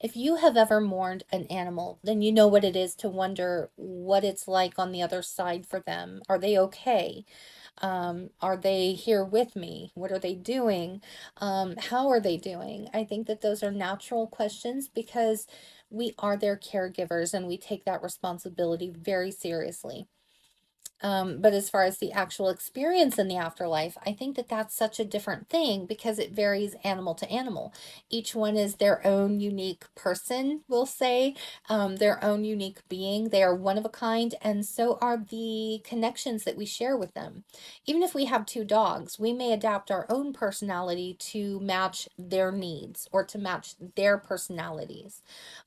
If you have ever mourned an animal, then you know what it is to wonder what it's like on the other side for them. Are they okay? Are they here with me? What are they doing? How are they doing? I think that those are natural questions because we are their caregivers and we take that responsibility very seriously. But as far as the actual experience in the afterlife, I think that that's such a different thing because it varies animal to animal. Each one is their own unique person, we'll say, their own unique being. They are one of a kind, and so are the connections that we share with them. Even if we have two dogs, we may adapt our own personality to match their needs or to match their personalities.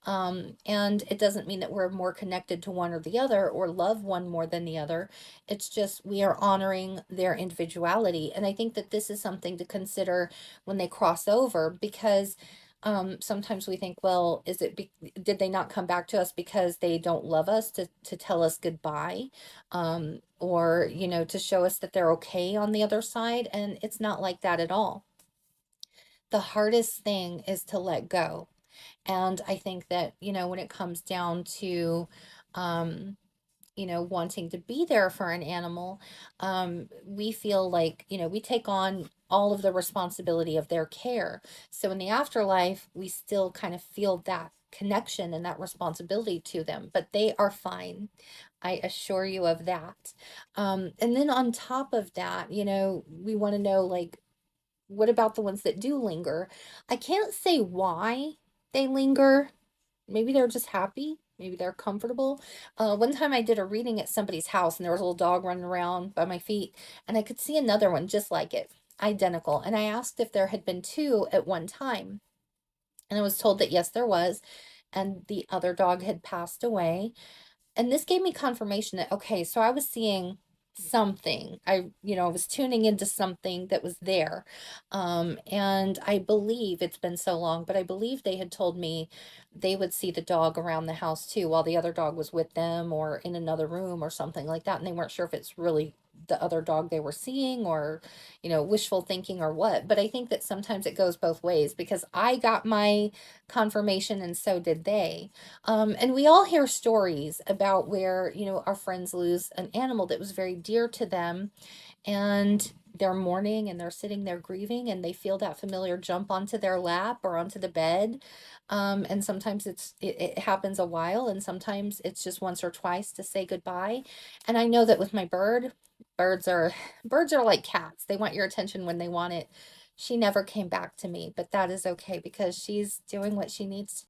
And it doesn't mean that we're more connected to one or the other or love one more than the other. It's just we are honoring their individuality. And I think that this is something to consider when they cross over because sometimes we think, well, did they not come back to us because they don't love us to tell us goodbye? Or, to show us that they're okay on the other side. And it's not like that at all. The hardest thing is to let go. And I think that, when it comes down to, um, wanting to be there for an animal, we feel like, we take on all of the responsibility of their care. So in the afterlife, we still kind of feel that connection and that responsibility to them, but they are fine. I assure you of that. And then on top of that, we want to know, like, what about the ones that do linger? I can't say why they linger. Maybe they're just happy. Maybe they're comfortable. One time I did a reading at somebody's house and there was a little dog running around by my feet, and I could see another one just like it, identical. And I asked if there had been two at one time. And I was told that yes, there was. And the other dog had passed away. And this gave me confirmation that, okay, so I was seeing something. I was tuning into something that was there. And I believe it's been so long, but I believe they had told me they would see the dog around the house too, while the other dog was with them or in another room or something like that. And they weren't sure if it's really the other dog they were seeing or, wishful thinking or what. But I think that sometimes it goes both ways because I got my confirmation and so did they. And we all hear stories about where, our friends lose an animal that was very dear to them and they're mourning and they're sitting there grieving and they feel that familiar jump onto their lap or onto the bed. And sometimes it happens a while and sometimes it's just once or twice to say goodbye. And I know that with my birds are birds are like cats. They want your attention when they want it. She never came back to me, but that is okay because she's doing what she needs